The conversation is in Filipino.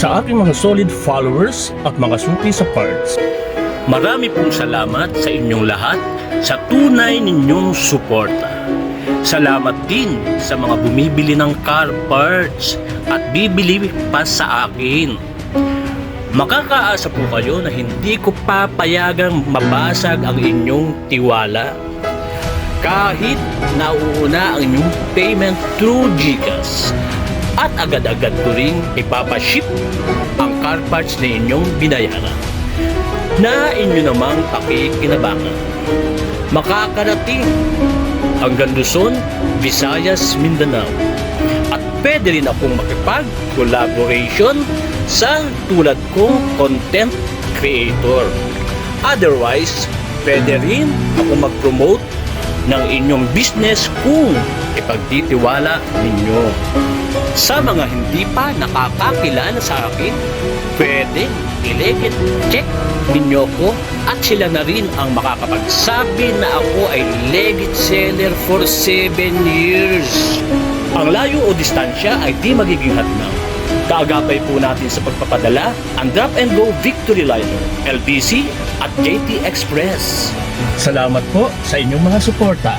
sa aking mga solid followers at mga suki sa parts. Marami pong salamat sa inyong lahat sa tunay ninyong suporta. Salamat din sa mga bumibili ng car parts at bibili pa sa akin. Makakaasa po kayo na hindi ko papayagang mabasag ang inyong tiwala. Kahit nauuna ang inyong payment through GCash at agad-agad ko ring ipapaship ang car parts na inyong binayaran na inyo namang pakikinabangan. Makakarating hanggang Luzon, Visayas, Mindanao. At pwede rin akong makipag-collaboration sa tulad kong content creator. Otherwise, pwede rin ako mag-promote ng inyong business kung ipagtitiwala ninyo. Sa mga hindi pa nakakakilala sa akin, pwede i-legit check ninyo ko at sila na rin ang makakapagsabi na ako ay legit seller for 7 years. Ang layo o distansya ay di magiging hadlang. Kaagapay po natin sa pagpapadala ang Drop and Go Victory Liner, LBC at JT Express. Salamat po sa inyong mga suporta.